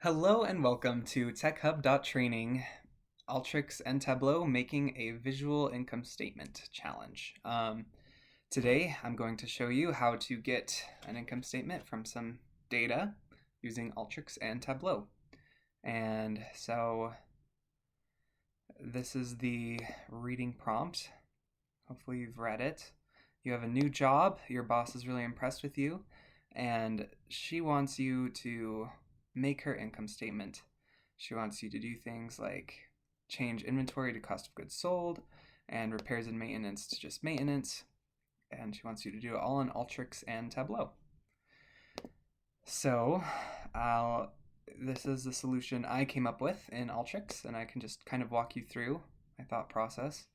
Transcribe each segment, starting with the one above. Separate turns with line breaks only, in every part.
Hello and welcome to TechHub.training, ALTERYX and Tableau making a visual income statement challenge. Today I'm going to show you how to get an income statement from some data using ALTERYX and Tableau. And so this is the reading prompt. Hopefully you've read it. You have a new job, your boss is really impressed with you, and she wants you to make her income statement. She wants you to do things like change inventory to cost of goods sold and repairs and maintenance to just maintenance. And she wants you to do it all in ALTERYX and Tableau. So this is the solution I came up with in ALTERYX, and I can just kind of walk you through my thought process.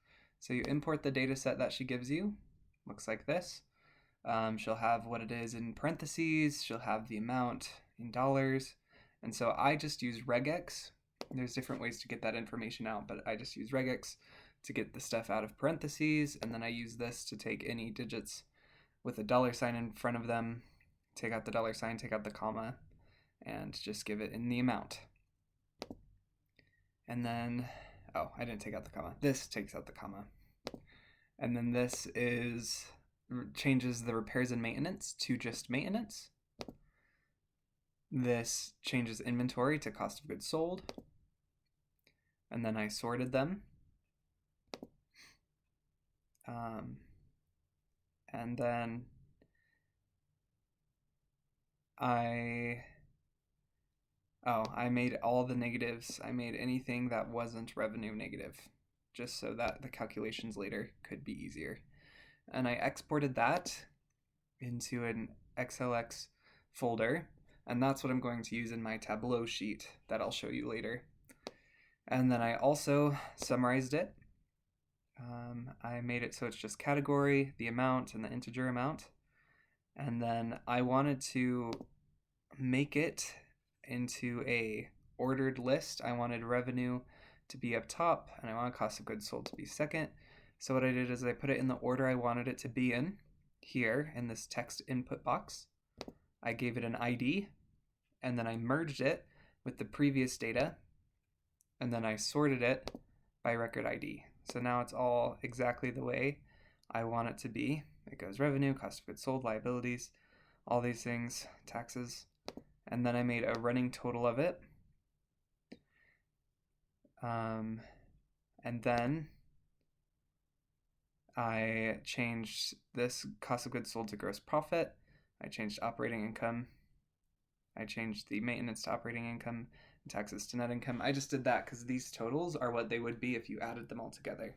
So you import the data set that she gives you. Looks like this. She'll have what it is in parentheses. She'll have the amount in dollars. And so I just use regex. There's different ways to get that information out, but I just use regex to get the stuff out of parentheses, and then I use this to take any digits with a dollar sign in front of them, take out the dollar sign, take out the comma, and just give it in the amount. And then, oh, I didn't take out the comma. This takes out the comma. And then this changes the repairs and maintenance to just maintenance. This changes inventory to cost of goods sold. And then I sorted them. And then I made all the negatives. I made anything that wasn't revenue negative, just so that the calculations later could be easier. And I exported that into an XLX folder, and that's what I'm going to use in my Tableau sheet that I'll show you later. And then I also summarized it. I made it so it's just category, the amount, and the integer amount. And then I wanted to make it into a ordered list. I wanted revenue to be up top, and I wanted cost of goods sold to be second. So what I did is I put it in the order I wanted it to be in, here in this text input box. I gave it an ID, and then I merged it with the previous data, and then I sorted it by record ID. So now it's all exactly the way I want it to be. It goes revenue, cost of goods sold, liabilities, all these things, taxes, and then I made a running total of it. And then I changed this cost of goods sold to gross profit. I changed operating income. I changed the maintenance to operating income and taxes to net income. I just did that because these totals are what they would be if you added them all together.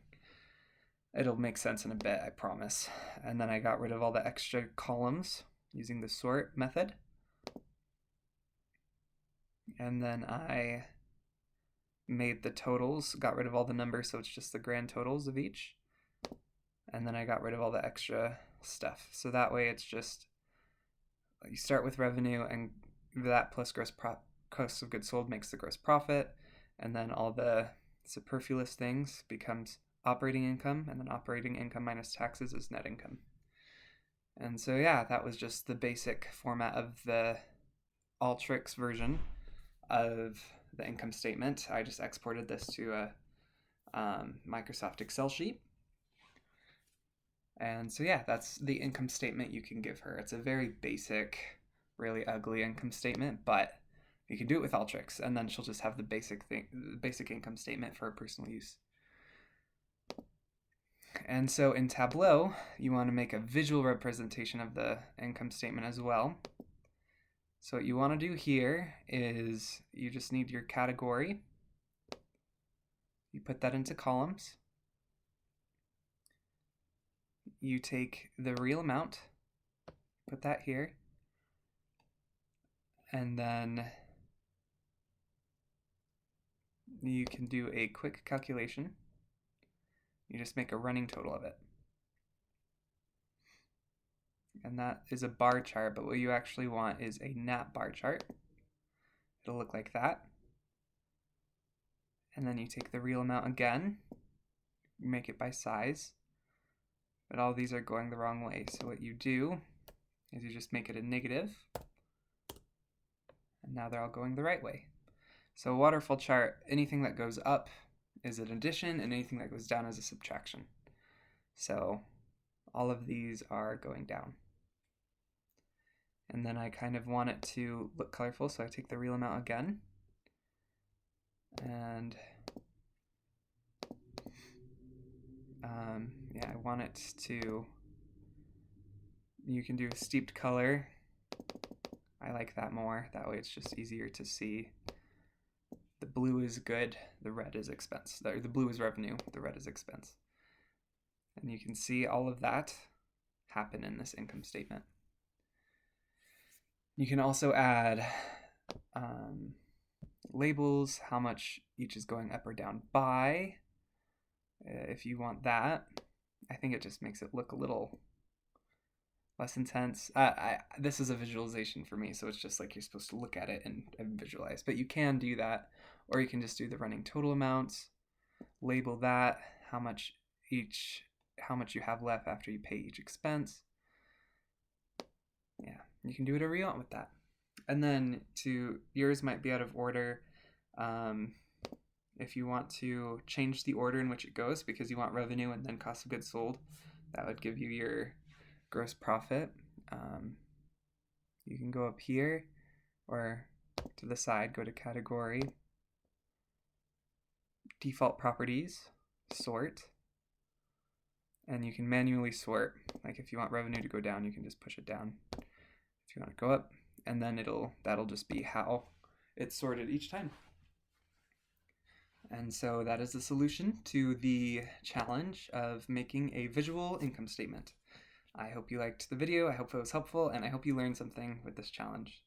It'll make sense in a bit, I promise. And then I got rid of all the extra columns using the sort method. And then I made the totals, got rid of all the numbers, so it's just the grand totals of each. And then I got rid of all the extra stuff. So that way it's just, you start with revenue, and that plus cost of goods sold makes the gross profit. And then all the superfluous things becomes operating income, and then operating income minus taxes is net income. And so yeah, that was just the basic format of the ALTERYX version of the income statement. I just exported this to a Microsoft Excel sheet. And so yeah, that's the income statement you can give her. It's a very basic, really ugly income statement, but you can do it with ALTERYX, and then she'll just have the basic income statement for her personal use. And so in Tableau, you want to make a visual representation of the income statement as well. So what you want to do here is you just need your category. You put that into columns. You take the real amount, put that here, and then you can do a quick calculation. You just make a running total of it. And that is a bar chart, but what you actually want is a NAP bar chart. It'll look like that. And then you take the real amount again, you make it by size, but all these are going the wrong way. So what you do is you just make it a negative, and now they're all going the right way. So a waterfall chart, anything that goes up is an addition, and anything that goes down is a subtraction. So all of these are going down. And then I kind of want it to look colorful, so I take the real amount again. And yeah, I want it to, you can do a steeped color. I like that more. That way it's just easier to see. The blue is good, the red is expense. The blue is revenue, the red is expense. And you can see all of that happen in this income statement. You can also add labels, how much each is going up or down by, if you want that. I think it just makes it look a little less intense. This is a visualization for me, so it's just like you're supposed to look at it and visualize. But you can do that, or you can just do the running total amounts, label that, how much you have left after you pay each expense. Yeah, you can do whatever you want with that. And then yours might be out of order. If you want to change the order in which it goes because you want revenue and then cost of goods sold, that would give you your gross profit. You can go up here or to the side, go to category, default properties, sort, and you can manually sort. Like if you want revenue to go down, you can just push it down. If you want to go up, and then that'll just be how it's sorted each time. And so that is the solution to the challenge of making a visual income statement. I hope you liked the video, I hope it was helpful, and I hope you learned something with this challenge.